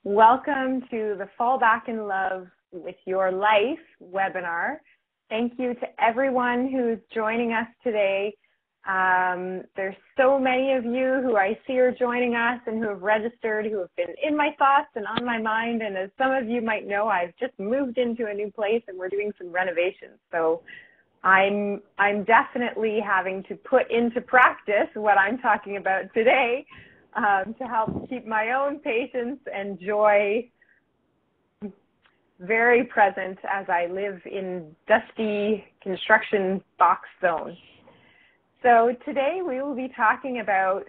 Welcome to the Fall Back in Love with Your Life webinar. Thank you to everyone who's joining us today. There's so many of you who I see are joining us and who have registered, who have been in my thoughts and on my mind. And as some of you might know, I've just moved into a new place and we're doing some renovations. So I'm definitely having to put into practice what I'm talking about today to help keep my own patience and joy very present as I live in dusty construction box zone. So today we will be talking about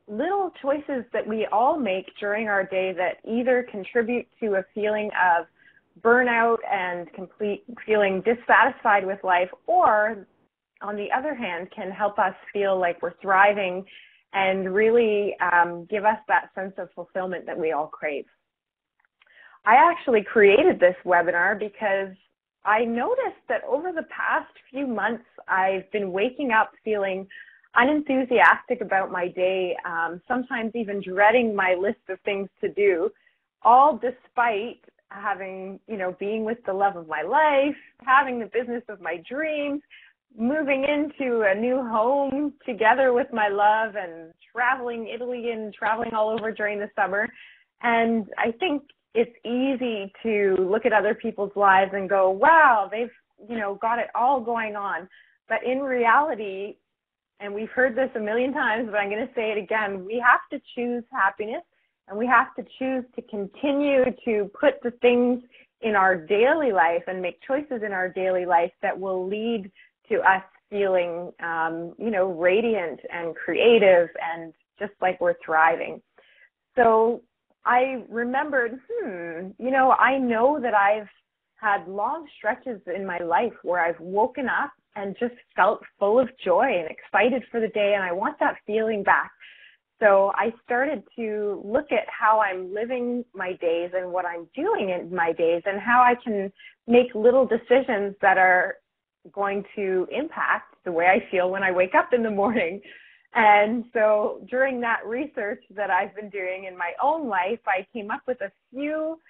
little choices that we all make during our day that either contribute to a feeling of burnout and feeling dissatisfied with life, or on the other hand can help us feel like we're thriving and really give us that sense of fulfillment that we all crave. I actually created this webinar because I noticed that over the past few months, I've been waking up feeling unenthusiastic about my day, sometimes even dreading my list of things to do, all despite having, being with the love of my life, having the business of my dreams, moving into a new home together with my love and traveling Italy and traveling all over during the summer. And I think it's easy to look at other people's lives and go, wow, they've, got it all going on. But in reality, and we've heard this a million times, but I'm going to say it again, we have to choose happiness and we have to choose to continue to put the things in our daily life and make choices in our daily life that will lead to us feeling, radiant and creative and just like we're thriving. So I remembered, I know that I've had long stretches in my life where I've woken up and just felt full of joy and excited for the day, and I want that feeling back. So I started to look at how I'm living my days and what I'm doing in my days and how I can make little decisions that are going to impact the way I feel when I wake up in the morning. And so during that research that I've been doing in my own life, I came up with a few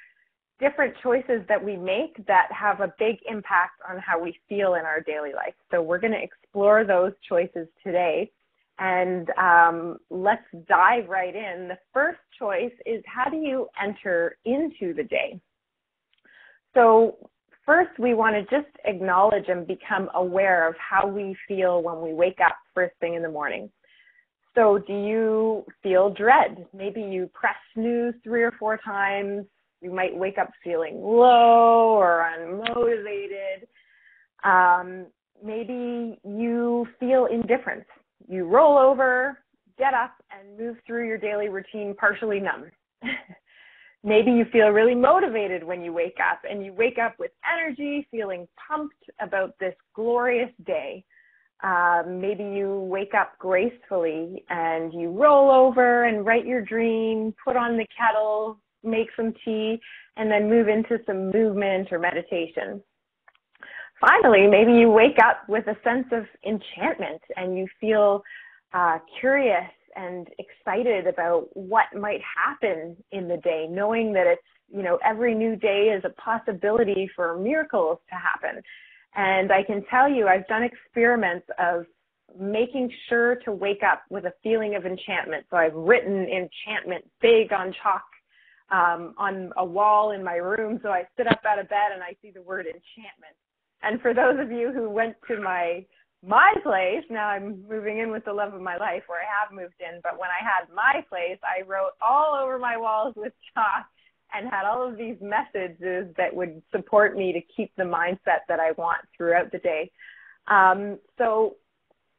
different choices that we make that have a big impact on how we feel in our daily life. So we're going to explore those choices today. And let's dive right in. The first choice is, how do you enter into the day? So first, we want to just acknowledge and become aware of how we feel when we wake up first thing in the morning. So do you feel dread? Maybe you press snooze 3 or 4 times. You might wake up feeling low or unmotivated. Maybe you feel indifference. You roll over, get up, and move through your daily routine partially numb. Maybe you feel really motivated when you wake up, and you wake up with energy, feeling pumped about this glorious day. Maybe you wake up gracefully and you roll over and write your dream, put on the kettle, make some tea, and then move into some movement or meditation. Finally, maybe you wake up with a sense of enchantment and you feel curious and excited about what might happen in the day, knowing that it's, every new day is a possibility for miracles to happen. And I can tell you, I've done experiments of making sure to wake up with a feeling of enchantment. So I've written enchantment big on chalk on a wall in my room. So I sit up out of bed and I see the word enchantment. And for those of you who went to my place, now I'm moving in with the love of my life, where I have moved in, but when I had my place, I wrote all over my walls with chalk and had all of these messages that would support me to keep the mindset that I want throughout the day. So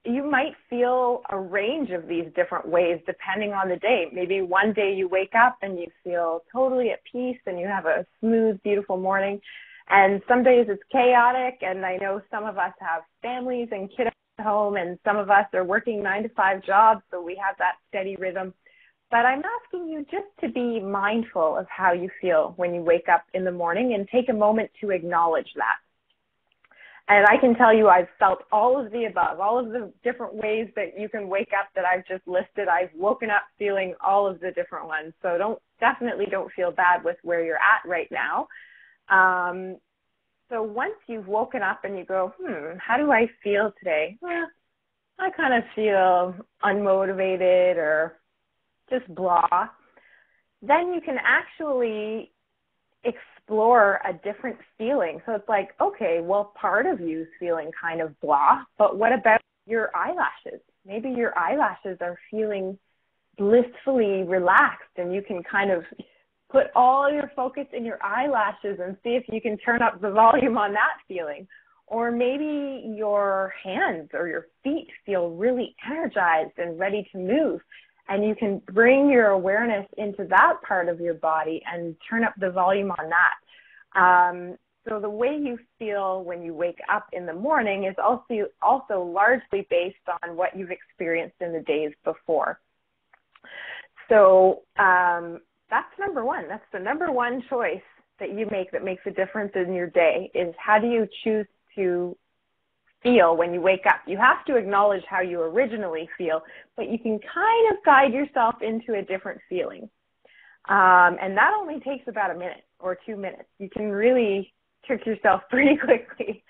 you might feel a range of these different ways depending on the day. Maybe one day you wake up and you feel totally at peace and you have a smooth, beautiful morning. And some days it's chaotic, and I know some of us have families and kids at home, and some of us are working 9-to-5 jobs, so we have that steady rhythm. But I'm asking you just to be mindful of how you feel when you wake up in the morning and take a moment to acknowledge that. And I can tell you I've felt all of the above, all of the different ways that you can wake up that I've just listed. I've woken up feeling all of the different ones. So definitely don't feel bad with where you're at right now. So once you've woken up and you go, how do I feel today? Well, I kind of feel unmotivated or just blah. Then you can actually explore a different feeling. So it's like, okay, well, part of you is feeling kind of blah, but what about your eyelashes? Maybe your eyelashes are feeling blissfully relaxed, and you can kind of put all your focus in your eyelashes and see if you can turn up the volume on that feeling. Or maybe your hands or your feet feel really energized and ready to move, and you can bring your awareness into that part of your body and turn up the volume on that. So the way you feel when you wake up in the morning is also largely based on what you've experienced in the days before. So that's number one. That's the number one choice that you make that makes a difference in your day, is how do you choose to feel when you wake up. You have to acknowledge how you originally feel, but you can kind of guide yourself into a different feeling. And that only takes about a minute or 2 minutes. You can really trick yourself pretty quickly.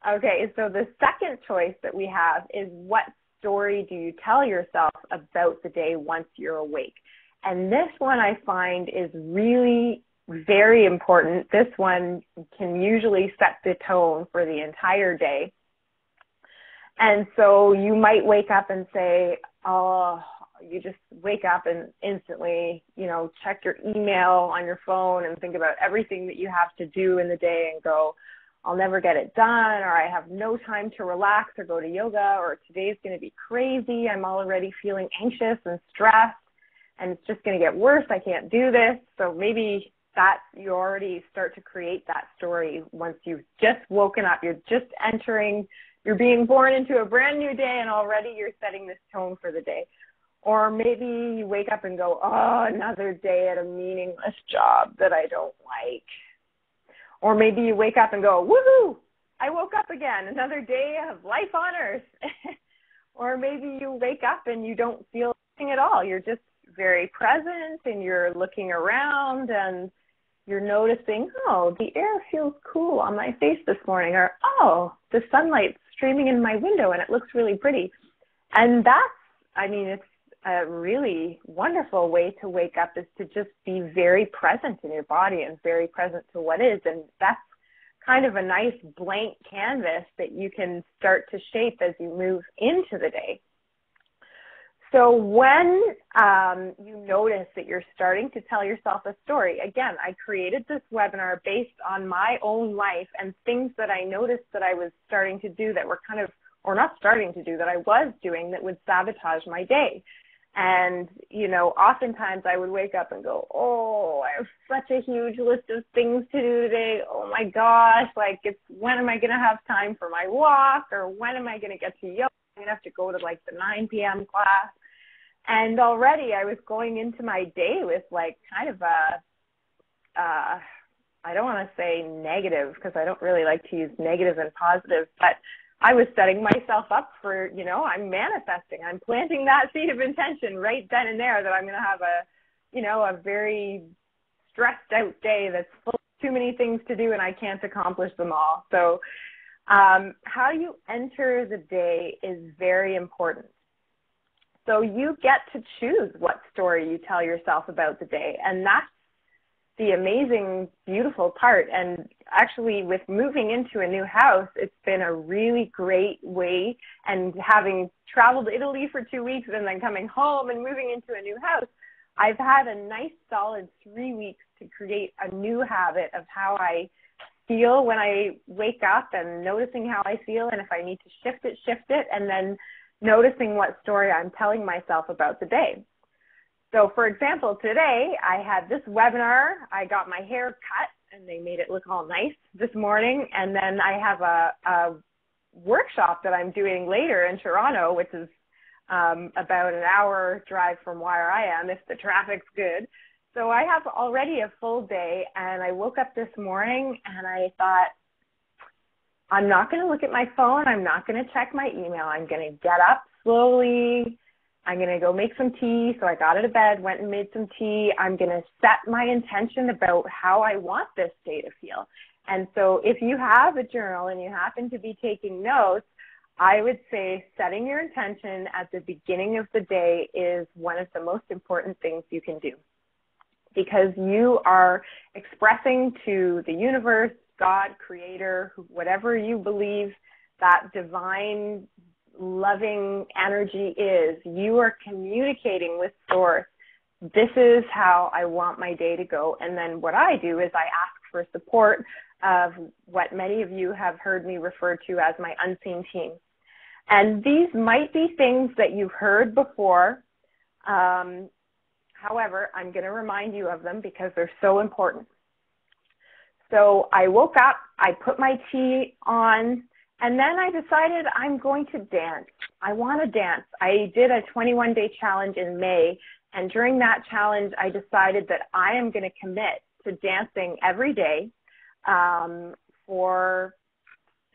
Okay, so the second choice that we have is, what story do you tell yourself about the day once you're awake? And this one I find is really very important. This one can usually set the tone for the entire day. And so you might wake up and say, you just wake up and instantly, check your email on your phone and think about everything that you have to do in the day and go, I'll never get it done, or I have no time to relax or go to yoga, or today's going to be crazy. I'm already feeling anxious and stressed, and it's just going to get worse. I can't do this. So maybe that you already start to create that story once you've just woken up. You're being born into a brand new day, and already you're setting this tone for the day. Or maybe you wake up and go, another day at a meaningless job that I don't like. Or maybe you wake up and go, woohoo, I woke up again, another day of life on earth. Or maybe you wake up and you don't feel anything at all. You're just very present, and you're looking around, and you're noticing, the air feels cool on my face this morning, or, the sunlight's streaming in my window and it looks really pretty. And it's a really wonderful way to wake up, is to just be very present in your body and very present to what is. And that's kind of a nice blank canvas that you can start to shape as you move into the day. So when you notice that you're starting to tell yourself a story, again, I created this webinar based on my own life and things that I noticed that I was starting to do that were that I was doing that would sabotage my day. And, oftentimes I would wake up and go, I have such a huge list of things to do today. Oh my gosh, when am I going to have time for my walk? Or when am I going to get to yoga? I'm going to have to go to the 9 p.m. class. And already I was going into my day with kind of I don't want to say negative, because I don't really like to use negative and positive, but I was setting myself up for, I'm manifesting. I'm planting that seed of intention right then and there that I'm going to have a very stressed out day that's full of too many things to do and I can't accomplish them all. So how you enter the day is very important. So you get to choose what story you tell yourself about the day, and that's the amazing, beautiful part. And actually, with moving into a new house, it's been a really great way. And having traveled to Italy for 2 weeks and then coming home and moving into a new house, I've had a nice solid 3 weeks to create a new habit of how I feel when I wake up, and noticing how I feel, and if I need to shift it, and then noticing what story I'm telling myself about the day. So, for example, today I had this webinar. I got my hair cut, and they made it look all nice this morning. And then I have a workshop that I'm doing later in Toronto, which is about an hour drive from where I am, if the traffic's good. So I have already a full day, and I woke up this morning and I thought, I'm not going to look at my phone. I'm not going to check my email. I'm going to get up slowly. I'm going to go make some tea. So I got out of bed, went and made some tea. I'm going to set my intention about how I want this day to feel. And so if you have a journal and you happen to be taking notes, I would say setting your intention at the beginning of the day is one of the most important things you can do, because you are expressing to the universe, God, creator, whatever you believe that divine, loving energy is. You are communicating with source. This is how I want my day to go. And then what I do is I ask for support of what many of you have heard me refer to as my unseen team. And these might be things that you've heard before. However, I'm going to remind you of them because they're so important. So I woke up, I put my tea on, and then I decided I'm going to dance. I want to dance. I did a 21-day challenge in May, and during that challenge, I decided that I am going to commit to dancing every day for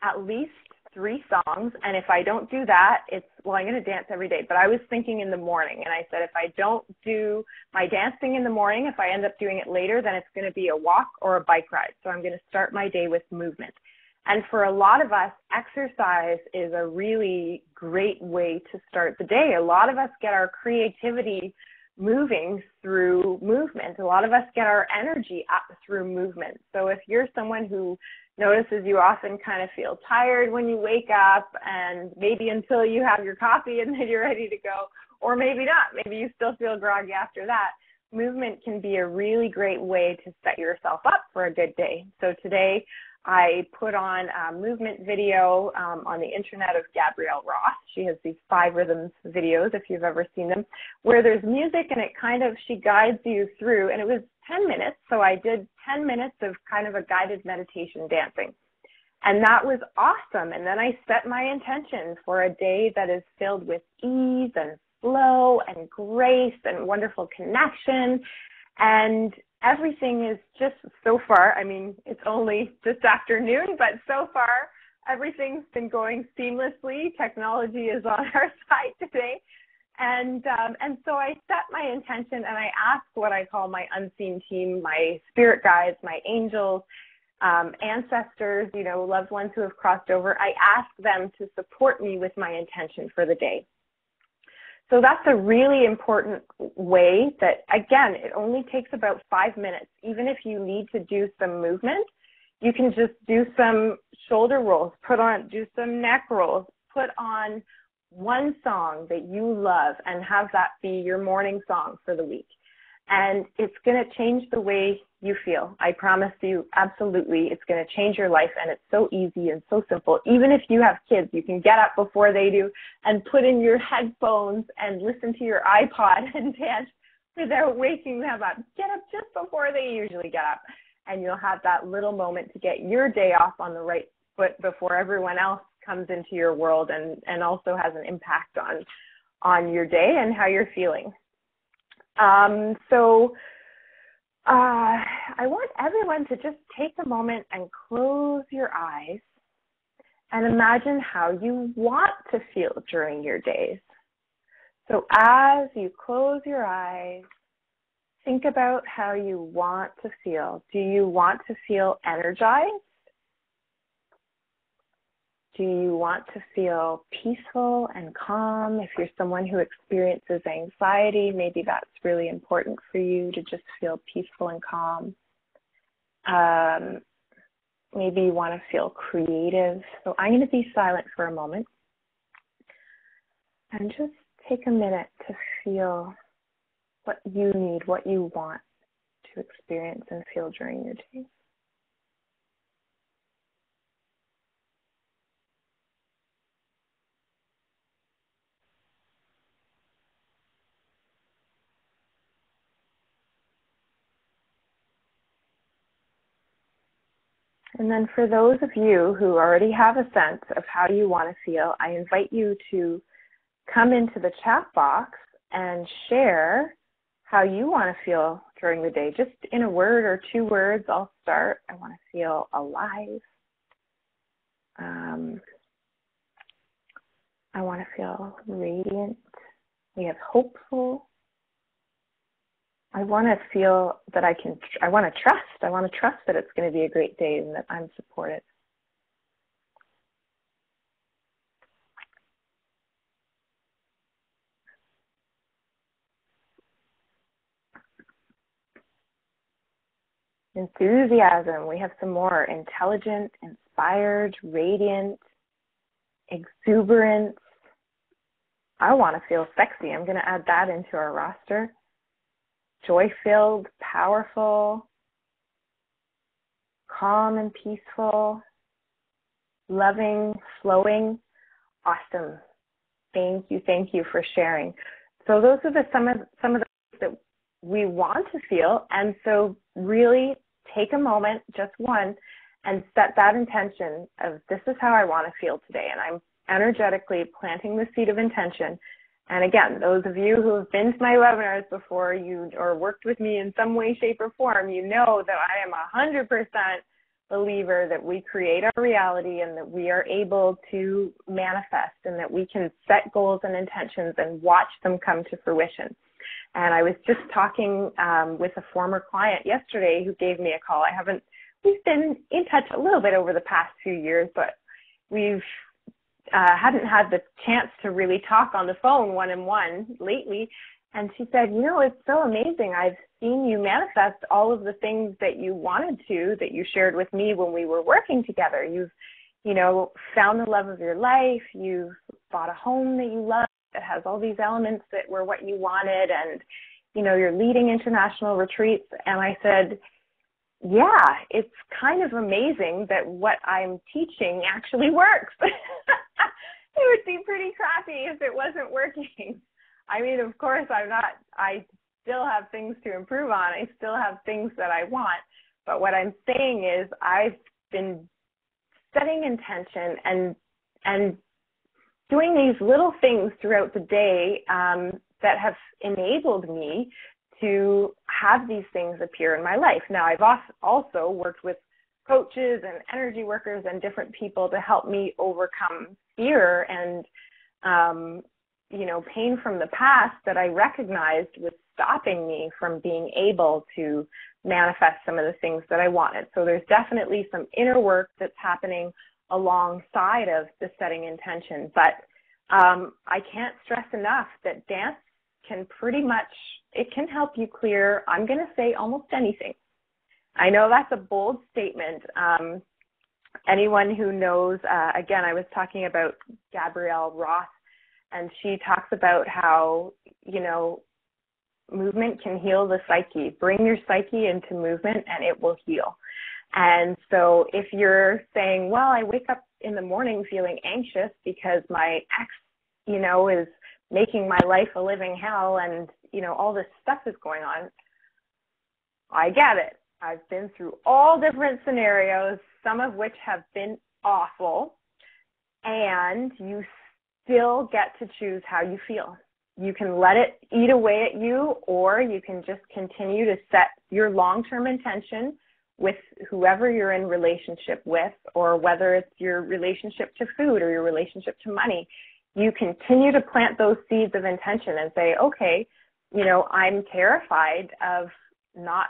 at least 3 songs. And if I don't do that, I'm going to dance every day. But I was thinking in the morning, and I said, if I don't do my dancing in the morning, if I end up doing it later, then it's going to be a walk or a bike ride. So I'm going to start my day with movement. And for a lot of us, exercise is a really great way to start the day. A lot of us get our creativity moving through movement. A lot of us get our energy up through movement. So if you're someone who notices you often kind of feel tired when you wake up, and maybe until you have your coffee and then you're ready to go, or maybe not, maybe you still feel groggy after that, movement can be a really great way to set yourself up for a good day. So today I put on a movement video on the internet of Gabrielle Ross. She has these 5 rhythms videos, if you've ever seen them, where there's music and she guides you through, and it was 10 minutes. So I did 10 minutes of kind of a guided meditation dancing. And that was awesome. And then I set my intention for a day that is filled with ease and flow and grace and wonderful connection. And everything is just so far, I mean, it's only this afternoon, but so far everything's been going seamlessly. Technology is on our side today. And so I set my intention, and I ask what I call my unseen team, my spirit guides, my angels, ancestors, loved ones who have crossed over. I ask them to support me with my intention for the day. So that's a really important way that, again, it only takes about 5 minutes. Even if you need to do some movement, you can just do some shoulder rolls, do some neck rolls, put on one song that you love and have that be your morning song for the week. And it's going to change the way you feel. I promise you, absolutely, it's going to change your life, and it's so easy and so simple. Even if you have kids, you can get up before they do and put in your headphones and listen to your iPod and dance without waking them up. Get up just before they usually get up, and you'll have that little moment to get your day off on the right foot before everyone else comes into your world and also has an impact on your day and how you're feeling. I want everyone to just take a moment and close your eyes and imagine how you want to feel during your days. So as you close your eyes, think about how you want to feel. Do you want to feel energized? Do you want to feel peaceful and calm? If you're someone who experiences anxiety, maybe that's really important for you to just feel peaceful and calm. Maybe you want to feel creative. So I'm going to be silent for a moment and just take a minute to feel what you need, what you want to experience and feel during your day. And then for those of you who already have a sense of how you want to feel, I invite you to come into the chat box and share how you want to feel during the day. Just in a word or 2 words, I'll start. I want to feel alive. I want to feel radiant. We have hopeful. I want to feel that I want to trust. I want to trust that it's going to be a great day and that I'm supported. Enthusiasm. We have some more. Intelligent, inspired, radiant, exuberance. I want to feel sexy. I'm going to add that into our roster. Joy-filled, powerful, calm and peaceful, loving, flowing. Awesome. Thank you for sharing. So those are some of the things that we want to feel. And so really take a moment, just one, and set that intention of this is how I want to feel today. And I'm energetically planting the seed of intention. And again, those of you who have been to my webinars before or worked with me in some way, shape, or form, you know that I am 100% believer that we create our reality and that we are able to manifest and that we can set goals and intentions and watch them come to fruition. And I was just talking with a former client yesterday who gave me a call. We've been in touch a little bit over the past few years, but we've hadn't had the chance to really talk on the phone one-on-one lately. And she said, it's so amazing. I've seen you manifest all of the things that you wanted to, that you shared with me when we were working together. You've, found the love of your life. You've bought a home that you love that has all these elements that were what you wanted. And, you're leading international retreats. And I said, yeah, it's kind of amazing that what I'm teaching actually works. It would be pretty crappy if it wasn't working. I mean, of course, I still have things to improve on. I still have things that I want. But what I'm saying is I've been setting intention and doing these little things throughout the day that have enabled me to have these things appear in my life. Now, I've also worked with coaches and energy workers and different people to help me overcome fear and, pain from the past that I recognized was stopping me from being able to manifest some of the things that I wanted. So there's definitely some inner work that's happening alongside of the setting intention. But I can't stress enough that dance can it can help you clear, I'm going to say, almost anything. I know that's a bold statement. Anyone who knows, again, I was talking about Gabrielle Roth, and she talks about how, movement can heal the psyche. Bring your psyche into movement and it will heal. And so if you're saying, well, I wake up in the morning feeling anxious because my ex, is making my life a living hell and, all this stuff is going on, I get it. I've been through all different scenarios, some of which have been awful, and you still get to choose how you feel. You can let it eat away at you, or you can just continue to set your long-term intention with whoever you're in relationship with, or whether it's your relationship to food or your relationship to money. You continue to plant those seeds of intention and say, okay, I'm terrified of not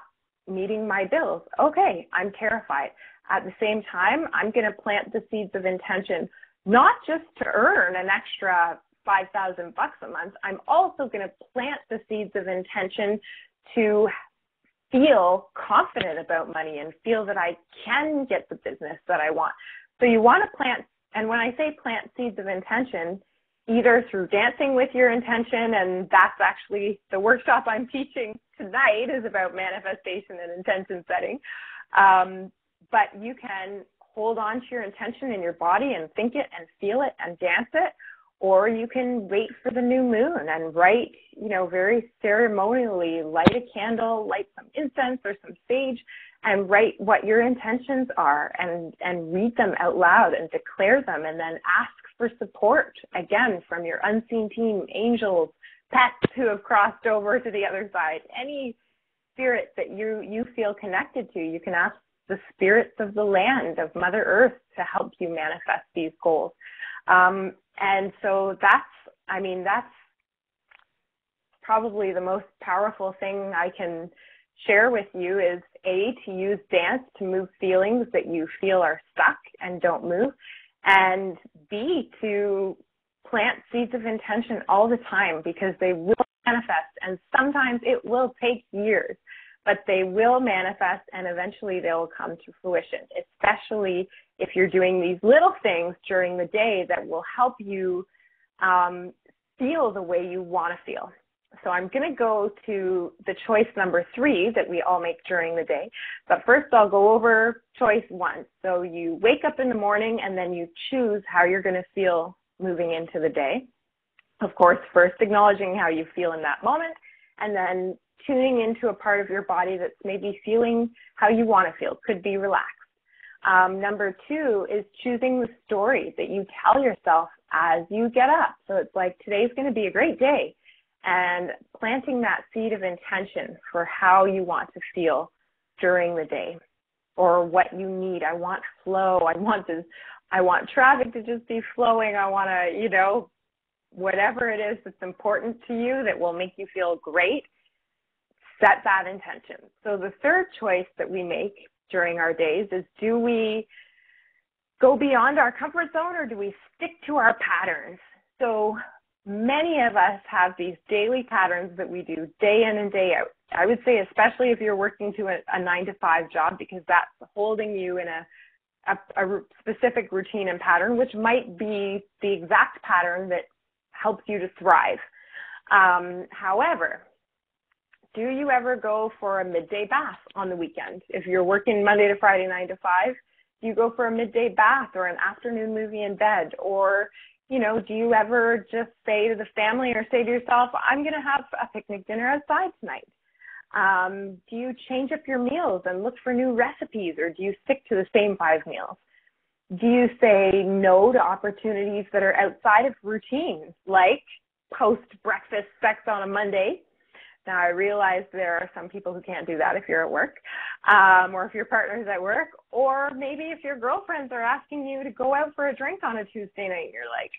meeting my bills. Okay, I'm terrified. At the same time, I'm going to plant the seeds of intention, not just to earn an extra $5,000 a month. I'm also going to plant the seeds of intention to feel confident about money and feel that I can get the business that I want. So you want to plant, and when I say plant seeds of intention, either through dancing with your intention, and that's actually the workshop I'm teaching tonight is about manifestation and intention setting. But you can hold on to your intention in your body and think it and feel it and dance it, or you can wait for the new moon and write, very ceremonially, light a candle, light some incense or some sage, and write what your intentions are and read them out loud and declare them, and then ask for support, again, from your unseen team, angels, pets who have crossed over to the other side, any spirit that you feel connected to. You can ask the spirits of the land, of Mother Earth, to help you manifest these goals. And so that's probably the most powerful thing I can share with you is A, to use dance to move feelings that you feel are stuck and don't move, and B, to plant seeds of intention all the time, because they will manifest, and sometimes it will take years, but they will manifest and eventually they'll come to fruition, especially if you're doing these little things during the day that will help you feel the way you want to feel. So I'm going to go to the choice number 3 that we all make during the day. But first I'll go over choice 1. So you wake up in the morning and then you choose how you're going to feel moving into the day. Of course, first acknowledging how you feel in that moment, and then tuning into a part of your body that's maybe feeling how you want to feel. Could be relaxed. Number 2 is choosing the story that you tell yourself as you get up. So it's like, today's going to be a great day. And planting that seed of intention for how you want to feel during the day, or what you need. I want flow. I want traffic to just be flowing. I want to, whatever it is that's important to you that will make you feel great, set that intention. So the third choice that we make during our days is, do we go beyond our comfort zone, or do we stick to our patterns? So many of us have these daily patterns that we do day in and day out. I would say especially if you're working to a 9-to-5 job, because that's holding you in a specific routine and pattern, which might be the exact pattern that helps you to thrive. However, do you ever go for a midday bath on the weekend? If you're working Monday to Friday, 9 to 5, do you go for a midday bath or an afternoon movie in bed? Or do you ever just say to the family or say to yourself, I'm going to have a picnic dinner outside tonight? Do you change up your meals and look for new recipes, or do you stick to the same 5 meals? Do you say no to opportunities that are outside of routine, like post-breakfast sex on a Monday? Now, I realize there are some people who can't do that if you're at work, or if your partner's at work, or maybe if your girlfriends are asking you to go out for a drink on a Tuesday night, you're like,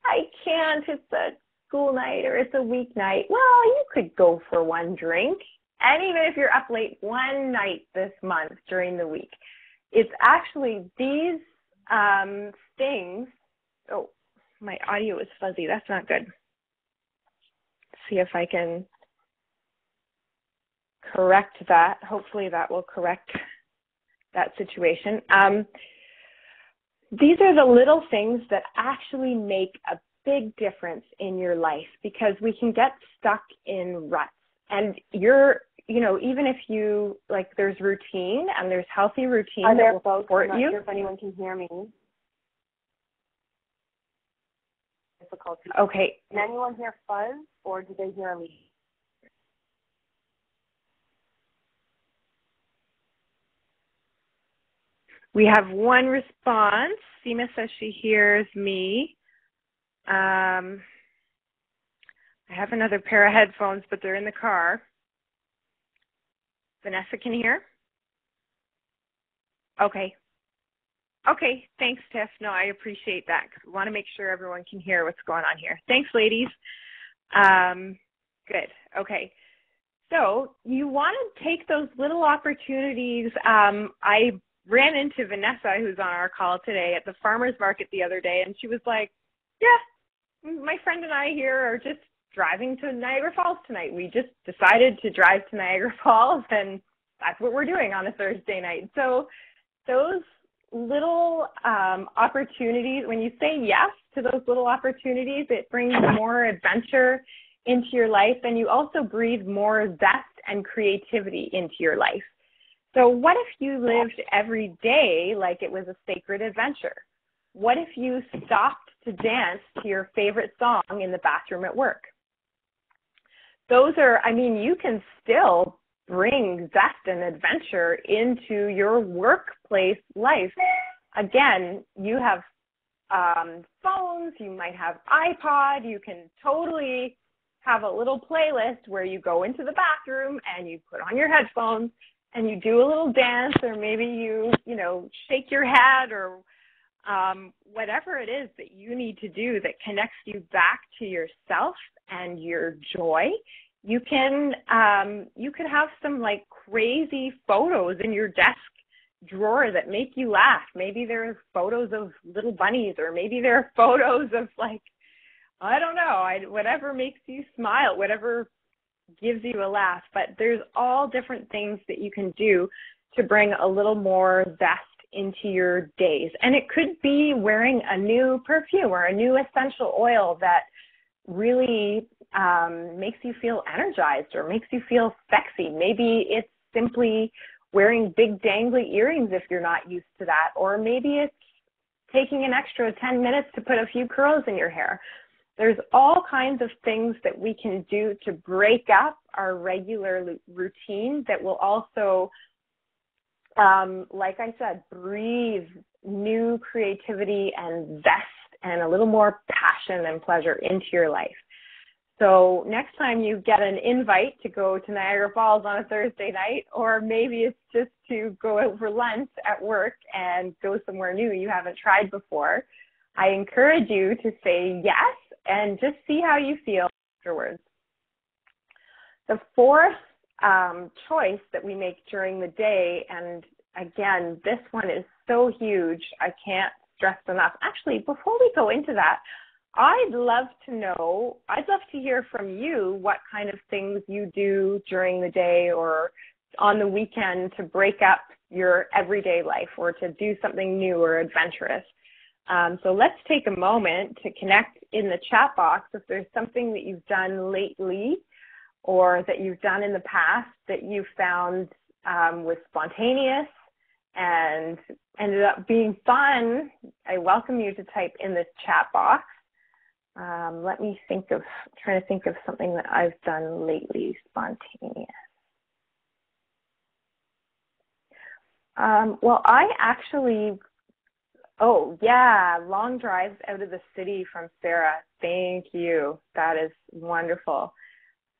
I can't, it's a school night or it's a weeknight. Well, you could go for one drink, and even if you're up late one night this month during the week, it's actually these things. Oh, my audio is fuzzy. That's not good. See if I can correct that. Hopefully that will correct that situation. These are the little things that actually make a big difference in your life, because we can get stuck in ruts. And even if you, there's routine and there's healthy routine that will support you. I'm not sure if anyone can hear me. Difficulty. Okay. Can anyone hear fuzz, or do they hear me? We have one response. Seema says she hears me. I have another pair of headphones, but they're in the car. Vanessa can hear? Okay. Okay, thanks, Tiff. No, I appreciate that, because we want to make sure everyone can hear what's going on here. Thanks, ladies. Good. Okay. So you want to take those little opportunities. I ran into Vanessa, who's on our call today, at the farmer's market the other day, and she was like, yeah, my friend and I here are just driving to Niagara Falls tonight. We just decided to drive to Niagara Falls, and that's what we're doing on a Thursday night. So those little opportunities, when you say yes to those little opportunities, it brings more adventure into your life, and you also breathe more zest and creativity into your life. So what if you lived every day like it was a sacred adventure? What if you stopped to dance to your favorite song in the bathroom at work? Those are, you can still bring zest and adventure into your workplace life. Again, you have phones, you might have iPod, you can totally have a little playlist where you go into the bathroom and you put on your headphones and you do a little dance, or maybe you know, shake your head, or whatever it is that you need to do that connects you back to yourself and your joy. You can you could have some like crazy photos in your desk drawer that make you laugh. Maybe there are photos of little bunnies, or maybe there are photos of like, I don't know, whatever makes you smile, whatever gives you a laugh. But there's all different things that you can do to bring a little more zest into your days. And it could be wearing a new perfume or a new essential oil that really makes you feel energized or makes you feel sexy. Maybe it's simply wearing big dangly earrings if you're not used to that, or maybe it's taking an extra 10 minutes to put a few curls in your hair. There's all kinds of things that we can do to break up our regular routine that will also, like I said, breathe new creativity and zest and a little more passion and pleasure into your life. So next time you get an invite to go to Niagara Falls on a Thursday night, or maybe it's just to go out for lunch at work and go somewhere new you haven't tried before, I encourage you to say yes and just see how you feel afterwards. The fourth choice that we make during the day, and again, this one is so huge, I can't stress enough. Actually, before we go into that, I'd love to hear from you what kind of things you do during the day or on the weekend to break up your everyday life or to do something new or adventurous. So let's take a moment to connect in the chat box if there's something that you've done lately or that you've done in the past that you found was spontaneous and ended up being fun. I welcome you to type in this chat box. Let me trying to think of something that I've done lately, spontaneous. Well, I actually, long drives out of the city from Sarah. Thank you. That is wonderful.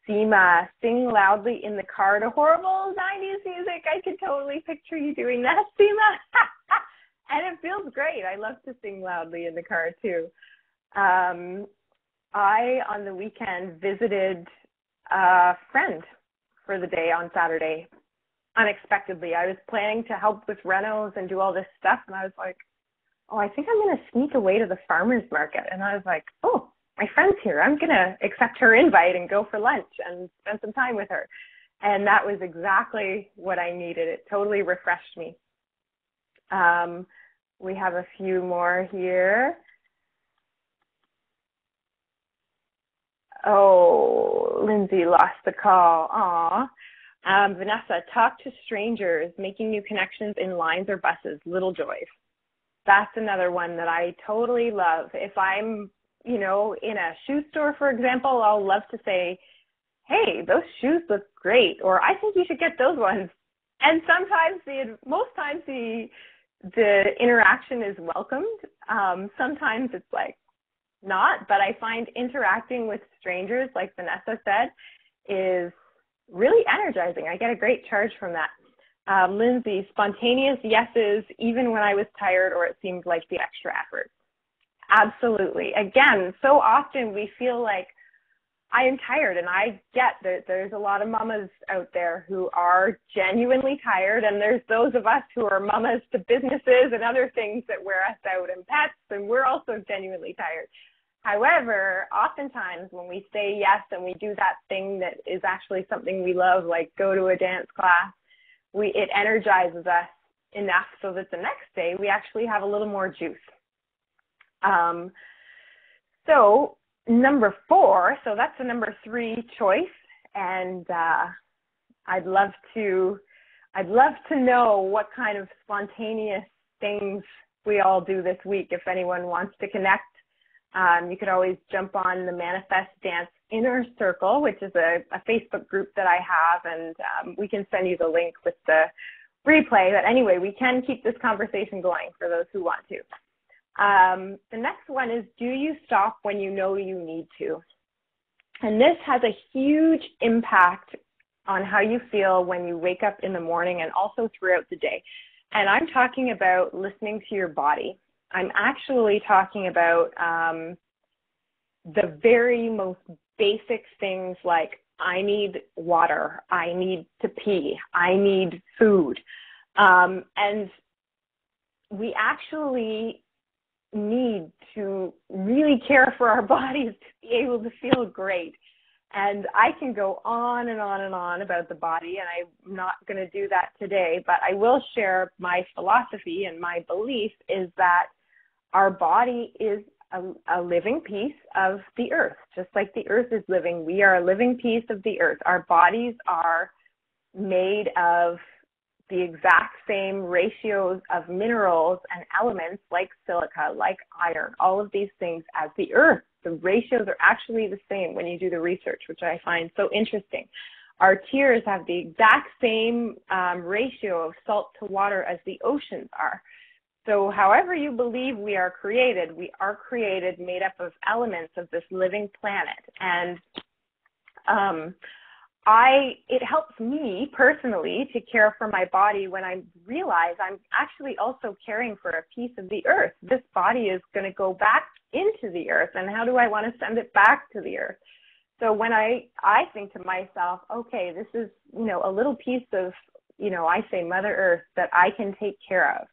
Seema, sing loudly in the car to horrible 90s music. I could totally picture you doing that, Seema. And it feels great. I love to sing loudly in the car too. I, on the weekend, visited a friend for the day on Saturday, unexpectedly. I was planning to help with renos and do all this stuff, and I was like, oh, I think I'm going to sneak away to the farmer's market. And I was like, oh, my friend's here. I'm going to accept her invite and go for lunch and spend some time with her. And that was exactly what I needed. It totally refreshed me. We have a few more here. Oh, Lindsay lost the call. Aw. Vanessa, talk to strangers, making new connections in lines or buses, little joys. That's another one that I totally love. If I'm, in a shoe store, for example, I'll love to say, hey, those shoes look great, or I think you should get those ones. And most times the interaction is welcomed. Sometimes it's like, not, but I find interacting with strangers, like Vanessa said, is really energizing. I get a great charge from that. Lindsay, spontaneous yeses, even when I was tired or it seemed like the extra effort. Absolutely. Again, so often we feel like I am tired, and I get that there's a lot of mamas out there who are genuinely tired, and there's those of us who are mamas to businesses and other things that wear us out, and pets, and we're also genuinely tired. However, oftentimes when we say yes and we do that thing that is actually something we love, like go to a dance class, it energizes us enough so that the next day we actually have a little more juice. So number 4, so that's the number 3 choice, and I'd love to know what kind of spontaneous things we all do this week. If anyone wants to connect, you could always jump on the Manifest Dance Inner Circle, which is a Facebook group that I have, and we can send you the link with the replay. But anyway, we can keep this conversation going for those who want to. The next one is, do you stop when you know you need to? And this has a huge impact on how you feel when you wake up in the morning and also throughout the day. And I'm talking about listening to your body. I'm actually talking about the very most basic things like I need water, I need to pee, I need food. And we actually need to really care for our bodies to be able to feel great. And I can go on and on and on about the body, and I'm not going to do that today, but I will share my philosophy, and my belief is that our body is a living piece of the earth. Just like the earth is living, we are a living piece of the earth. Our bodies are made of the exact same ratios of minerals and elements like silica, like iron, all of these things as the earth. The ratios are actually the same when you do the research, which I find so interesting. Our tears have the exact same ratio of salt to water as the oceans are. So however you believe we are created made up of elements of this living planet. And it helps me personally to care for my body when I realize I'm actually also caring for a piece of the earth. This body is going to go back into the earth, and how do I want to send it back to the earth? So when I think to myself, okay, this is, a little piece of, I say Mother Earth that I can take care of.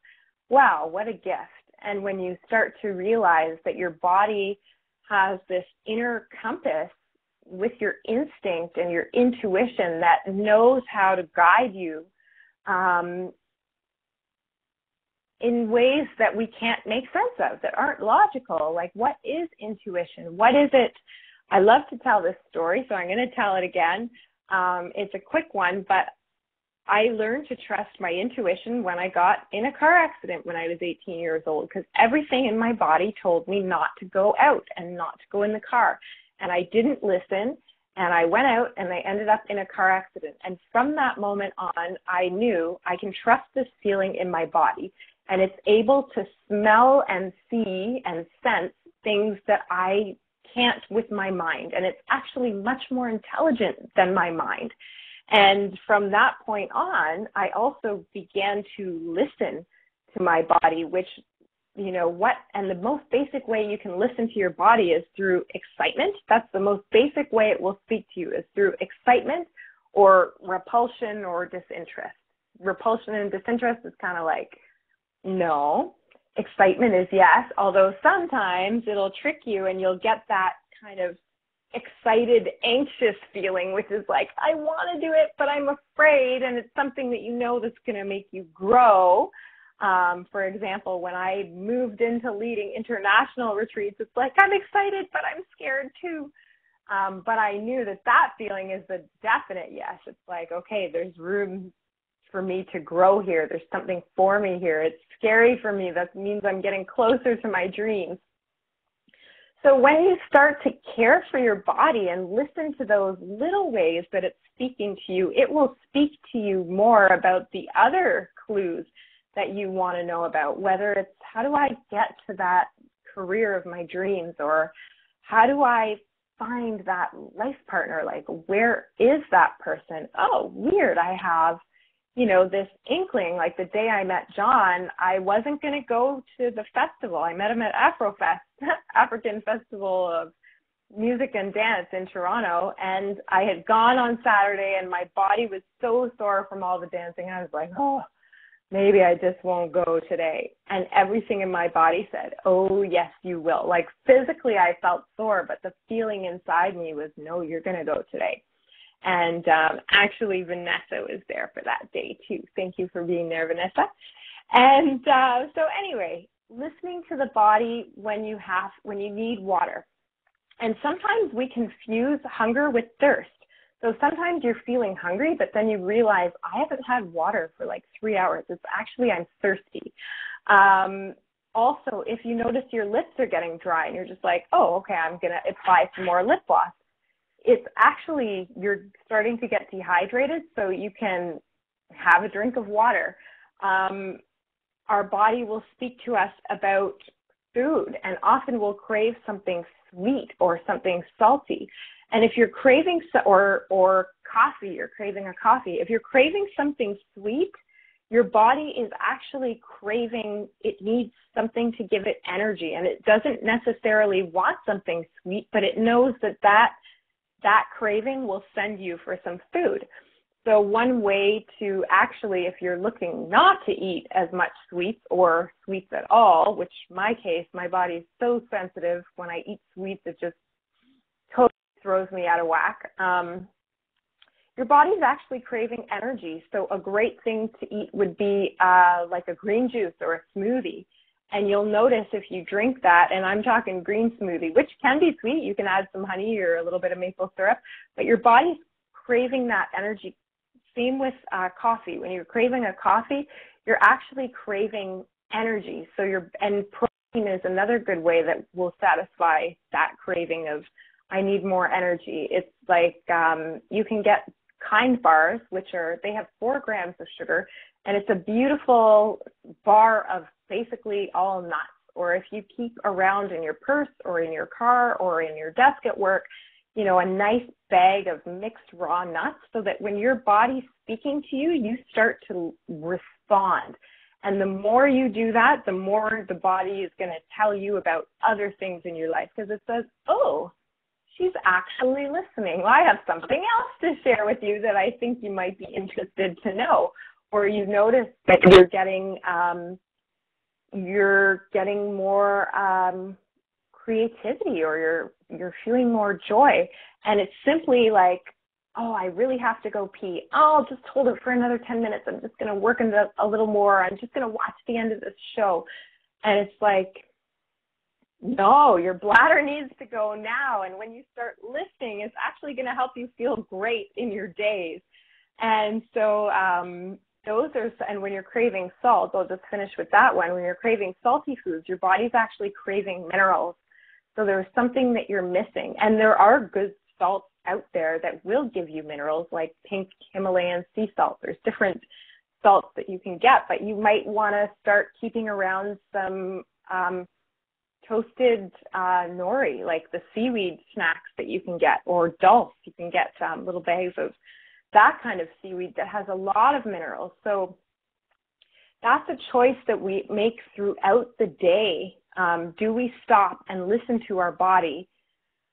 Wow, what a gift. And when you start to realize that your body has this inner compass with your instinct and your intuition that knows how to guide you in ways that we can't make sense of, that aren't logical. Like, what is intuition? What is it? I love to tell this story, so I'm going to tell it again. It's a quick one, but I learned to trust my intuition when I got in a car accident when I was 18 years old, because everything in my body told me not to go out and not to go in the car. And I didn't listen, and I went out, and I ended up in a car accident. And from that moment on, I knew I can trust this feeling in my body, and it's able to smell and see and sense things that I can't with my mind. And it's actually much more intelligent than my mind. And from that point on, I also began to listen to my body, which, and the most basic way you can listen to your body is through excitement. That's the most basic way it will speak to you, is through excitement or repulsion or disinterest. Repulsion and disinterest is kind of like, no. Excitement is yes, although sometimes it'll trick you and you'll get that kind of excited, anxious feeling, which is like, I want to do it, but I'm afraid, and it's something that that's going to make you grow. For example, when I moved into leading international retreats, it's like, I'm excited, but I'm scared too. But I knew that feeling is a definite yes. It's like, okay, there's room for me to grow here. There's something for me here. It's scary for me. That means I'm getting closer to my dreams. So when you start to care for your body and listen to those little ways that it's speaking to you, it will speak to you more about the other clues that you want to know about, whether it's how do I get to that career of my dreams, or how do I find that life partner? Like, where is that person? Oh, weird. I have, this inkling. Like the day I met John, I wasn't going to go to the festival. I met him at Afrofest, African Festival of Music and Dance in Toronto. And I had gone on Saturday and my body was so sore from all the dancing. I was like, oh, maybe I just won't go today. And everything in my body said, oh, yes, you will. Like physically I felt sore, but the feeling inside me was, no, you're going to go today. And actually, Vanessa was there for that day, too. Thank you for being there, Vanessa. And so anyway, listening to the body when you need water. And sometimes we confuse hunger with thirst. So sometimes you're feeling hungry, but then you realize, I haven't had water for like 3 hours. It's actually, I'm thirsty. Also, if you notice your lips are getting dry and you're just like, oh, okay, I'm going to apply some more lip gloss. It's actually, you're starting to get dehydrated, so you can have a drink of water. Our body will speak to us about food, and often we'll crave something sweet or something salty. And if you're craving, or coffee, you're craving a coffee, if you're craving something sweet, your body is actually craving, it needs something to give it energy. And it doesn't necessarily want something sweet, but it knows that that craving will send you for some food. So one way to actually, if you're looking not to eat as much sweets or sweets at all, which in my case, my body is so sensitive, when I eat sweets, it just totally throws me out of whack. Your body's actually craving energy. So a great thing to eat would be like a green juice or a smoothie. And you'll notice if you drink that, and I'm talking green smoothie, which can be sweet. You can add some honey or a little bit of maple syrup, but your body's craving that energy. Same with coffee. When you're craving a coffee, you're actually craving energy. So and protein is another good way that will satisfy that craving of, I need more energy. It's like you can get Kind bars, they have 4 grams of sugar, and it's a beautiful bar of basically all nuts. Or if you keep around in your purse or in your car or in your desk at work, a nice bag of mixed raw nuts, so that when your body's speaking to you, you start to respond. And the more you do that, the more the body is going to tell you about other things in your life, because it says, oh, she's actually listening. Well, I have something else to share with you that I think you might be interested to know. Or you notice that you're getting more creativity, or you're feeling more joy. And it's simply like, oh, I really have to go pee. Oh, I'll just hold it for another 10 minutes. I'm just going to work into a little more. I'm just going to watch the end of this show. And it's like, no, your bladder needs to go now. And when you start listening, it's actually going to help you feel great in your days. And so and when you're craving salt, I'll just finish with that one. When you're craving salty foods, your body's actually craving minerals. So there's something that you're missing. And there are good salts out there that will give you minerals, like pink Himalayan sea salt. There's different salts that you can get, but you might want to start keeping around some toasted nori, like the seaweed snacks that you can get, or dulse. You can get little bags of that kind of seaweed that has a lot of minerals. So that's a choice that we make throughout the day. Do we stop and listen to our body,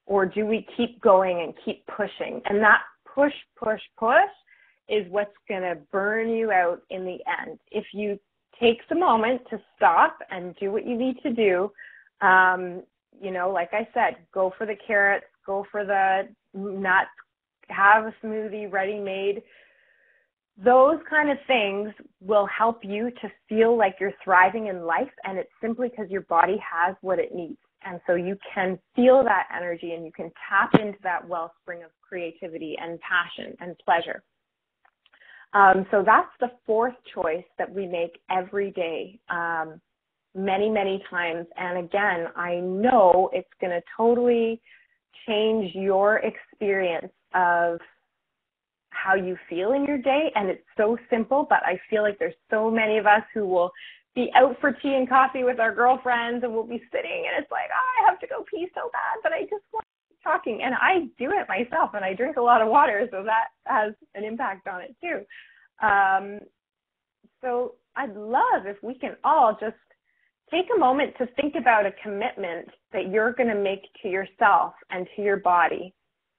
or do we keep going and keep pushing? And that push is what's going to burn you out in the end. If you take the moment to stop and do what you need to do, like I said, go for the carrots, go for the nuts, have a smoothie ready-made. Those kind of things will help you to feel like you're thriving in life, and it's simply because your body has what it needs. And so you can feel that energy, and you can tap into that wellspring of creativity and passion and pleasure. So that's the 4th choice that we make every day, many, many times. And again, I know it's going to totally change your experience of how you feel in your day. And it's so simple, but I feel like there's so many of us who will be out for tea and coffee with our girlfriends, and we'll be sitting, and it's like, oh, I have to go pee so bad, but I just want to keep talking. And I do it myself, and I drink a lot of water, so that has an impact on it too. So I'd love if we can all just take a moment to think about a commitment that you're going to make to yourself and to your body,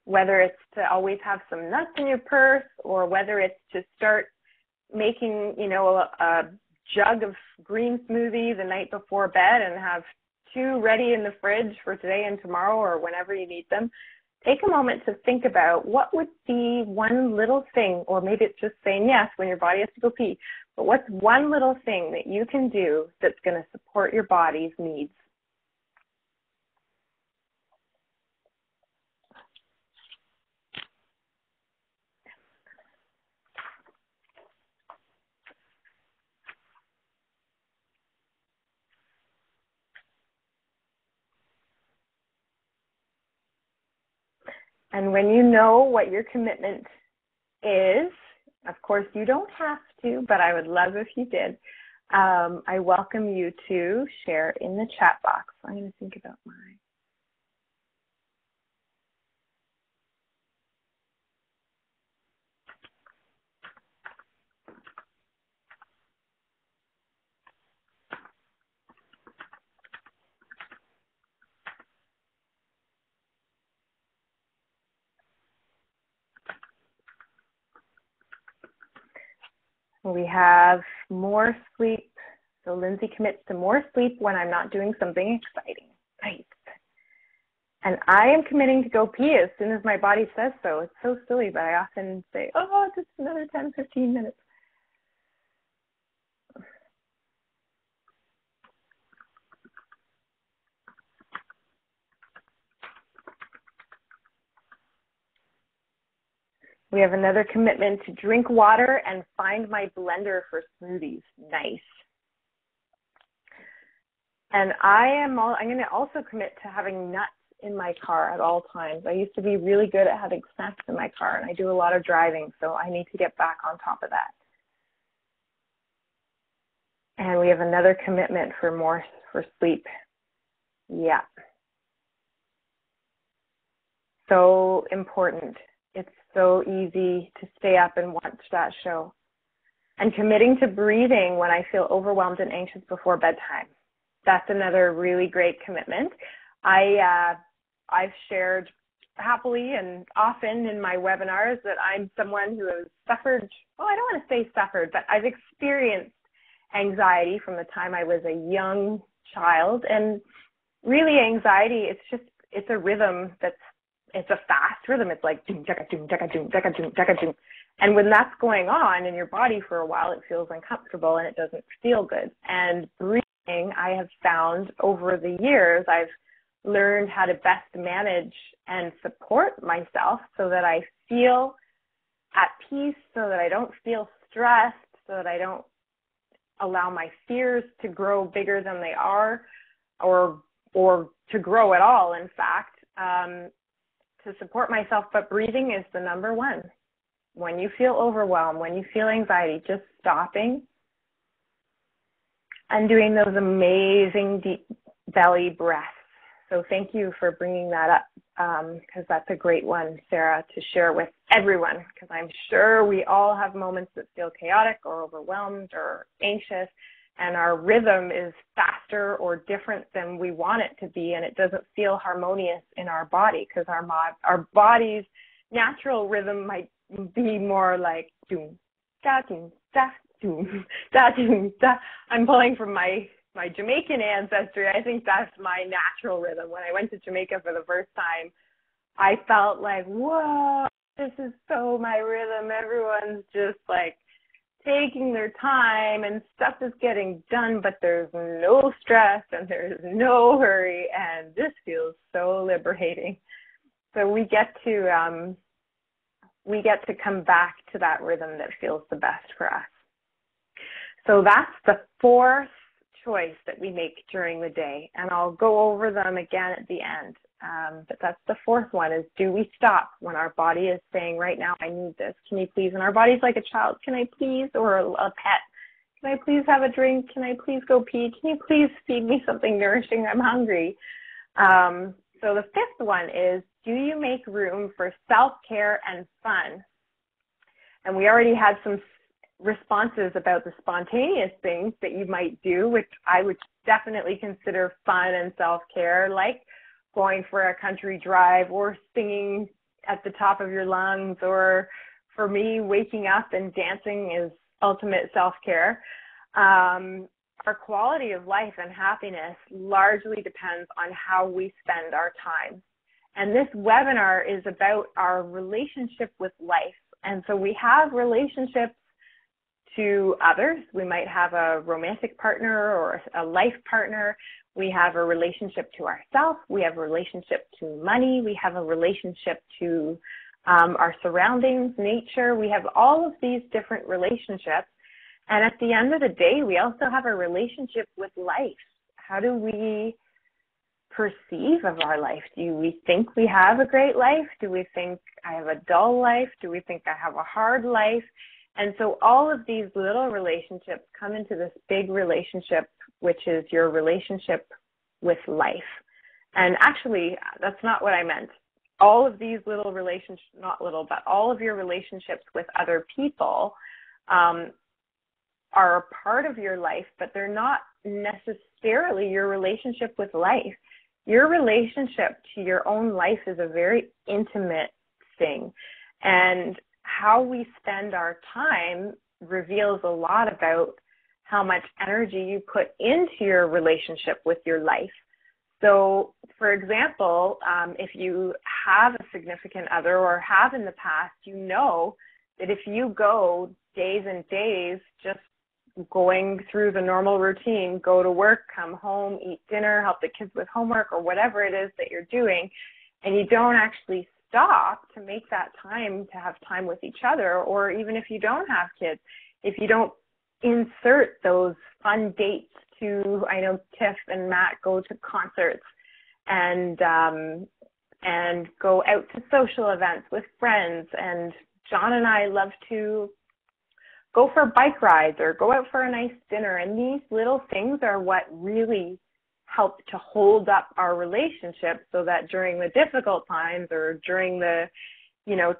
whether it's to always have some nuts in your purse, or whether it's to start making, a jug of green smoothie the night before bed and have 2 ready in the fridge for today and tomorrow, or whenever you need them. Take a moment to think about what would be one little thing, or maybe it's just saying yes when your body has to go pee, but what's one little thing that you can do that's going to support your body's needs? And when you know what your commitment is, of course, you don't have to, but I would love if you did. I welcome you to share in the chat box. I'm going to think about mine. We have more sleep. So Lindsay commits to more sleep when I'm not doing something exciting. Nice. And I am committing to go pee as soon as my body says so. It's so silly, but I often say, oh, just another 10, 15 minutes. We have another commitment to drink water and find my blender for smoothies. Nice. And I'm going to also commit to having nuts in my car at all times. I used to be really good at having snacks in my car, and I do a lot of driving, so I need to get back on top of that. And we have another commitment for sleep. Yeah. So important. It's so easy to stay up and watch that show. And committing to breathing when I feel overwhelmed and anxious before bedtime. That's another really great commitment. I've shared happily and often in my webinars that I'm someone who has suffered, well, I don't want to say suffered, but I've experienced anxiety from the time I was a young child. And really anxiety, it's a rhythm it's a fast rhythm. It's like doom, jacka, doom, jacka, doom, jacka, doom, jacka, doom. And when that's going on in your body for a while, it feels uncomfortable and it doesn't feel good. And breathing, I have found over the years, I've learned how to best manage and support myself so that I feel at peace, so that I don't feel stressed, so that I don't allow my fears to grow bigger than they are, or to grow at all, in fact, to support myself. But breathing is the number one. When you feel overwhelmed, when you feel anxiety, just stopping and doing those amazing deep belly breaths. So thank you for bringing that up, because that's a great one, Sarah, to share with everyone, because I'm sure we all have moments that feel chaotic or overwhelmed or anxious, and our rhythm is faster or different than we want it to be, and it doesn't feel harmonious in our body, because our body's natural rhythm might be more like doom, da, doom, da, doom, da, doom, da. I'm pulling from my Jamaican ancestry. I think that's my natural rhythm. When I went to Jamaica for the first time, I felt like, whoa, this is so my rhythm. Everyone's just like taking their time and stuff is getting done, but there's no stress and there's no hurry, and this feels so liberating. So we get to come back to that rhythm that feels the best for us. So that's the fourth choice that we make during the day, and I'll go over them again at the end. But that's the fourth one, is do we stop when our body is saying, right now, I need this. Can you please? And our body's like a child. Can I please? Or a pet. Can I please have a drink? Can I please go pee? Can you please feed me something nourishing? I'm hungry. So the fifth one is, do you make room for self-care and fun? And we already had some responses about the spontaneous things that you might do, which I would definitely consider fun and self-care, like going for a country drive or singing at the top of your lungs, or for me, waking up and dancing is ultimate self-care. Our quality of life and happiness largely depends on how we spend our time. And this webinar is about our relationship with life. And so we have relationships to others. We might have a romantic partner or a life partner. We have a relationship to ourselves. We have a relationship to money. We have a relationship to our surroundings, nature. We have all of these different relationships. And at the end of the day, we also have a relationship with life. How do we perceive of our life? Do we think we have a great life? Do we think I have a dull life? Do we think I have a hard life? And so all of these little relationships come into this big relationship, which is your relationship with life. And actually, that's not what I meant. All of these little relationships, not little, but all of your relationships with other people are a part of your life, but they're not necessarily your relationship with life. Your relationship to your own life is a very intimate thing. And how we spend our time reveals a lot about how much energy you put into your relationship with your life. So, for example, if you have a significant other or have in the past, you know that if you go days and days just going through the normal routine, go to work, come home, eat dinner, help the kids with homework, or whatever it is that you're doing, and you don't actually stop to make that time to have time with each other, or even if you don't have kids, if you don't insert those fun dates to, I know Tiff and Matt go to concerts and go out to social events with friends, and John and I love to go for bike rides or go out for a nice dinner, and these little things are what really help to hold up our relationship so that during the difficult times or during the,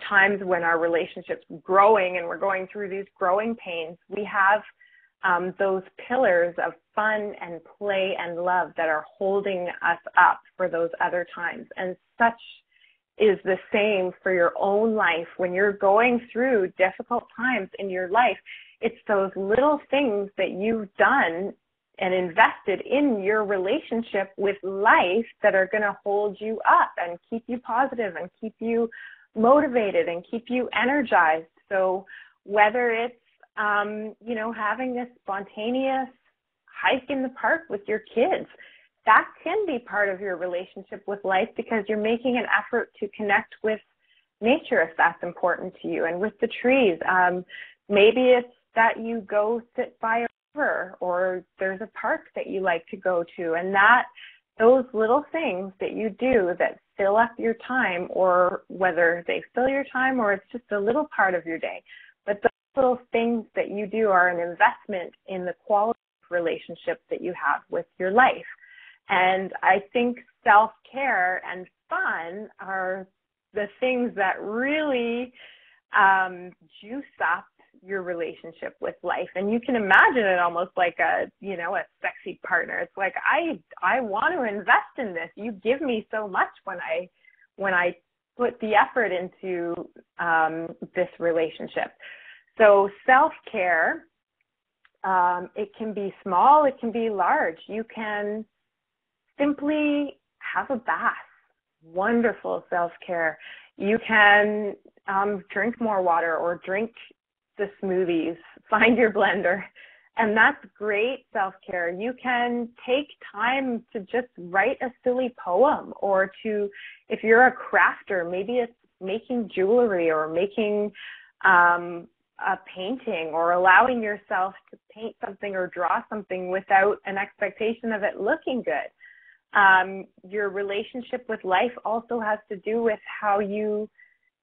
times when our relationship's growing and we're going through these growing pains, we have those pillars of fun and play and love that are holding us up for those other times. And such is the same for your own life. When you're going through difficult times in your life, it's those little things that you've done and invested in your relationship with life that are going to hold you up and keep you positive and keep you motivated and keep you energized. So whether it's, having this spontaneous hike in the park with your kids, that can be part of your relationship with life because you're making an effort to connect with nature if that's important to you, and with the trees. Maybe it's that you go sit by a river, or there's a park that you like to go to, and those little things that you do that fill up your time, or whether they fill your time or it's just a little part of your day, but those little things that you do are an investment in the quality of relationship that you have with your life. And I think self-care and fun are the things that really juice up your relationship with life. And you can imagine it almost like a sexy partner. It's like, I want to invest in this. You give me so much when I put the effort into this relationship. So self-care, it can be small, it can be large. You can simply have a bath. Wonderful self-care. You can drink more water or drink the smoothies, find your blender, and that's great self-care. You can take time to just write a silly poem, or if you're a crafter, maybe it's making jewelry or making a painting, or allowing yourself to paint something or draw something without an expectation of it looking good. Your relationship with life also has to do with how you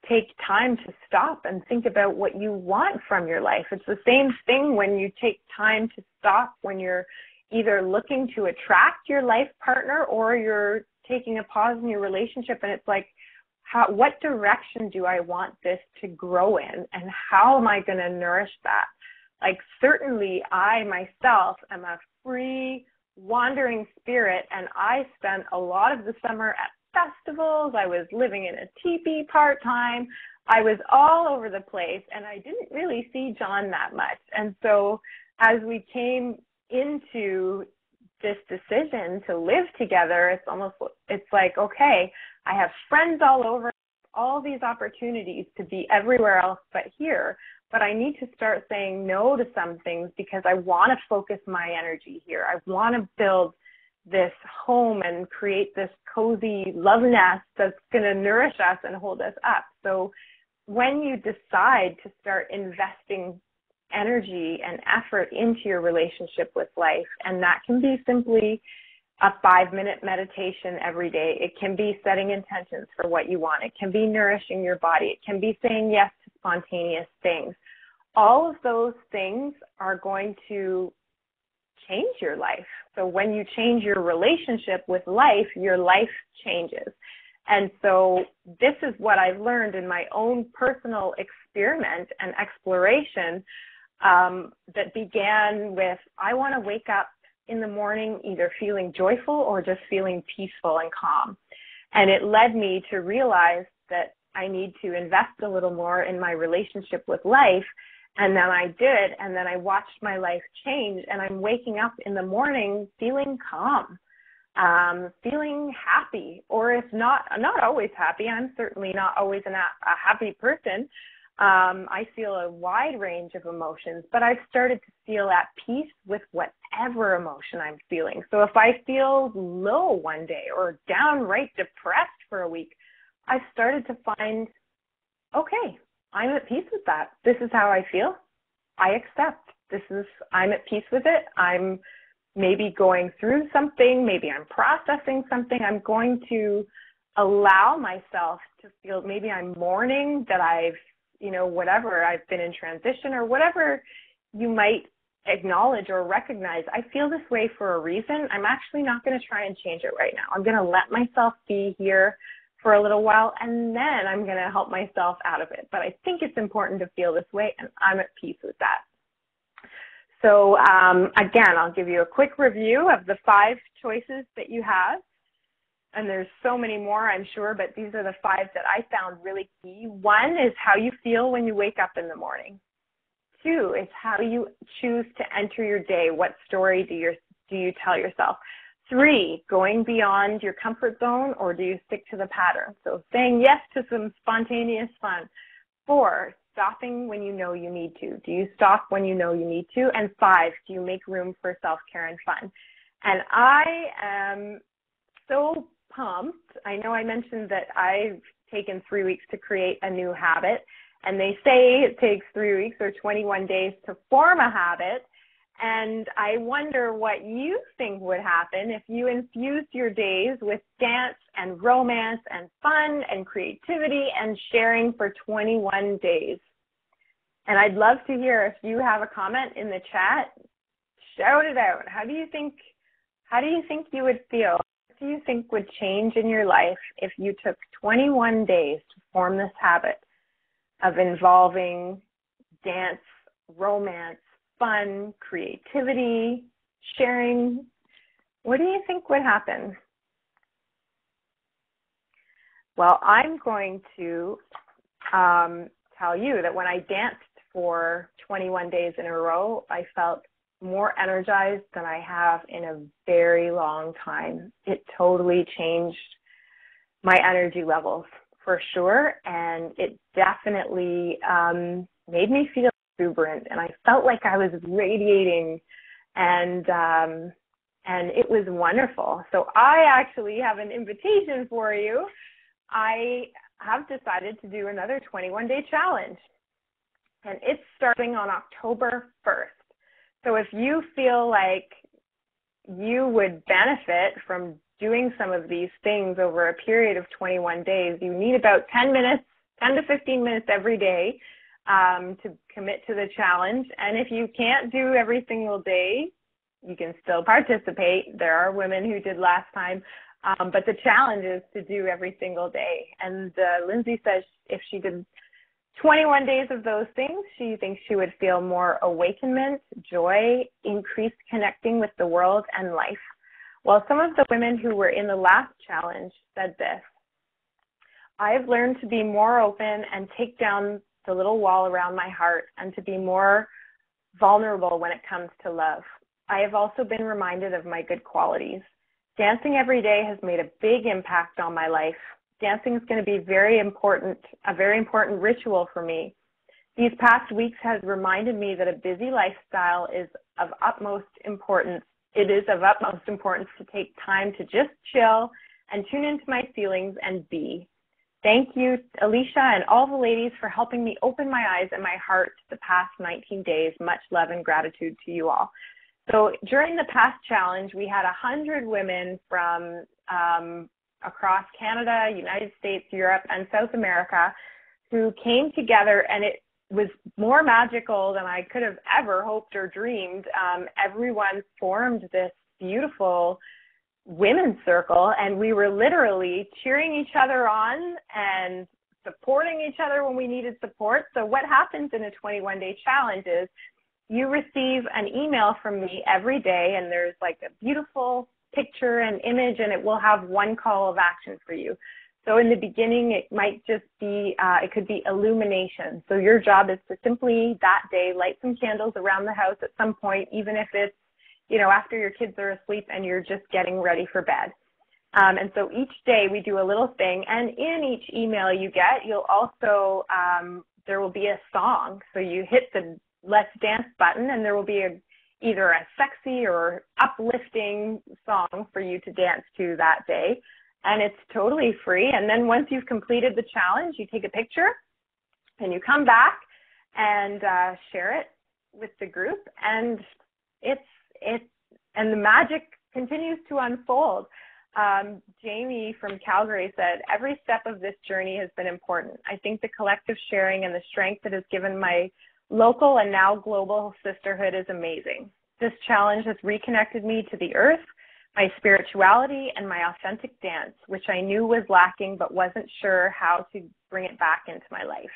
take time to stop and think about what you want from your life. It's the same thing when you take time to stop when you're either looking to attract your life partner or you're taking a pause in your relationship, and it's like, what direction do I want this to grow in, and how am I going to nourish that? Like, certainly I myself am a free wandering spirit, and I spent a lot of the summer at festivals. I was living in a teepee part-time. I was all over the place, and I didn't really see John that much. And so as we came into this decision to live together, it's like, okay, I have friends all over, all these opportunities to be everywhere else but here, but I need to start saying no to some things because I want to focus my energy here. I want to build this home and create this cozy love nest that's going to nourish us and hold us up. So when you decide to start investing energy and effort into your relationship with life, and that can be simply a 5-minute meditation every day. It can be setting intentions for what you want. It can be nourishing your body. It can be saying yes to spontaneous things. All of those things are going to change your life. So when you change your relationship with life, your life changes. And so this is what I've learned in my own personal experiment and exploration that began with, I want to wake up in the morning either feeling joyful or just feeling peaceful and calm. And it led me to realize that I need to invest a little more in my relationship with life. And then I did, and then I watched my life change, and I'm waking up in the morning feeling calm, feeling happy, or if not always happy. I'm certainly not always a happy person. I feel a wide range of emotions, but I've started to feel at peace with whatever emotion I'm feeling. So if I feel low one day or downright depressed for a week, I've started to find, okay, I'm at peace with that. This is how I feel. I accept. I'm at peace with it. I'm maybe going through something. Maybe I'm processing something. I'm going to allow myself to feel, maybe I'm mourning that whatever, I've been in transition or whatever you might acknowledge or recognize. I feel this way for a reason. I'm actually not going to try and change it right now. I'm going to let myself be here for a little while, and then I'm going to help myself out of it. But I think it's important to feel this way, and I'm at peace with that. So again, I'll give you a quick review of the 5 choices that you have. And there's so many more, I'm sure, but these are the 5 that I found really key. 1 is how you feel when you wake up in the morning. 2 is how you choose to enter your day. What story do you tell yourself? 3, going beyond your comfort zone, or do you stick to the pattern? So saying yes to some spontaneous fun. 4, stopping when you know you need to. Do you stop when you know you need to? And 5, do you make room for self-care and fun? And I am so pumped. I know I mentioned that I've taken 3 weeks to create a new habit, and they say it takes 3 weeks or 21 days to form a habit. And I wonder what you think would happen if you infused your days with dance and romance and fun and creativity and sharing for 21 days. And I'd love to hear if you have a comment in the chat. Shout it out. How do you think you would feel? What do you think would change in your life if you took 21 days to form this habit of involving dance, romance, fun, creativity, sharing? What do you think would happen? Well, I'm going to tell you that when I danced for 21 days in a row, I felt more energized than I have in a very long time. It totally changed my energy levels for sure, and it definitely made me feel exuberant, and I felt like I was radiating, and it was wonderful. So I actually have an invitation for you. I have decided to do another 21-day challenge, and it's starting on October 1st. So if you feel like you would benefit from doing some of these things over a period of 21 days, you need about 10 to 15 minutes every day to commit to the challenge. And if you can't do every single day, you can still participate. There are women who did last time, but the challenge is to do every single day. And Lindsay says if she did 21 days of those things, she thinks she would feel more awakenment, joy, increased connecting with the world and life. Well, some of the women who were in the last challenge said this: I've learned to be more open and take down the little wall around my heart and to be more vulnerable when it comes to love. I have also been reminded of my good qualities. Dancing every day has made a big impact on my life. Dancing is going to be a very important ritual for me. These past weeks has reminded me that a busy lifestyle is of utmost importance. It is of utmost importance to take time to just chill and tune into my feelings and be. Thank you, Alicia, and all the ladies for helping me open my eyes and my heart to the past 19 days. Much love and gratitude to you all. So during the past challenge, we had 100 women from across Canada, United States, Europe, and South America who came together, and it was more magical than I could have ever hoped or dreamed. Everyone formed this beautiful women's circle, and we were literally cheering each other on and supporting each other when we needed support. So what happens in a 21-day challenge is you receive an email from me every day, and there's like a beautiful picture and image, and it will have one call of action for you. So in the beginning, it might just be, it could be illumination. So your job is to simply that day light some candles around the house at some point, even if it's, you know, after your kids are asleep and you're just getting ready for bed. And so each day we do a little thing, and in each email you get, you'll also, there will be a song. So you hit the Let's Dance button, and there will be either a sexy or uplifting song for you to dance to that day. And it's totally free. And then once you've completed the challenge, you take a picture and you come back and share it with the group. And and the magic continues to unfold. Jamie from Calgary said, every step of this journey has been important. I think the collective sharing and the strength it has given my local and now global sisterhood is amazing. This challenge has reconnected me to the earth, my spirituality, and my authentic dance, which I knew was lacking but wasn't sure how to bring it back into my life.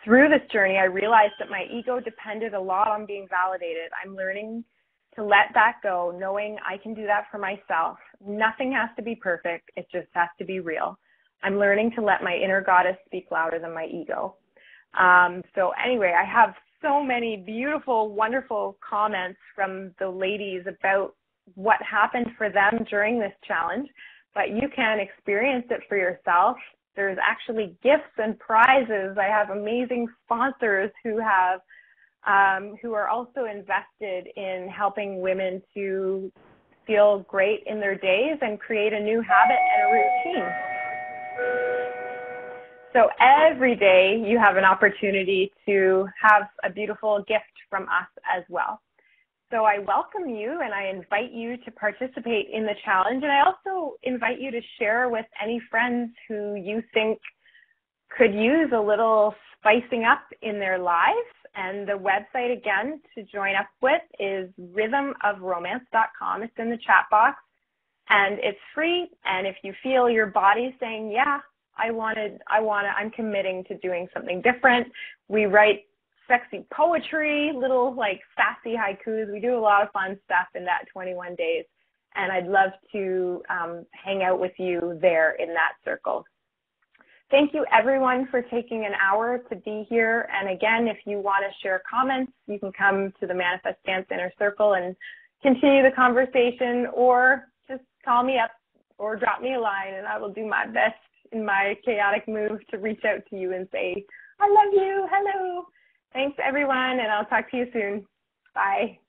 Through this journey, I realized that my ego depended a lot on being validated. I'm learning to let that go, knowing I can do that for myself. Nothing has to be perfect. It just has to be real. I'm learning to let my inner goddess speak louder than my ego. So anyway, I have so many beautiful, wonderful comments from the ladies about what happened for them during this challenge, but you can experience it for yourself. There's actually gifts and prizes. I have amazing sponsors who are also invested in helping women to feel great in their days and create a new habit and a routine. So every day you have an opportunity to have a beautiful gift from us as well. So I welcome you and I invite you to participate in the challenge. And I also invite you to share with any friends who you think could use a little spicing up in their lives. And the website, again, to join up with is rhythmofromance.com. It's in the chat box and it's free. And if you feel your body saying, yeah, I'm committing to doing something different. We write sexy poetry, little like sassy haikus. We do a lot of fun stuff in that 21 days. And I'd love to hang out with you there in that circle. Thank you everyone for taking an hour to be here. And again, if you want to share comments, you can come to the Manifest Dance Inner Circle and continue the conversation, or just call me up or drop me a line and I will do my best in my chaotic move to reach out to you and say, I love you, hello. Thanks everyone, and I'll talk to you soon. Bye.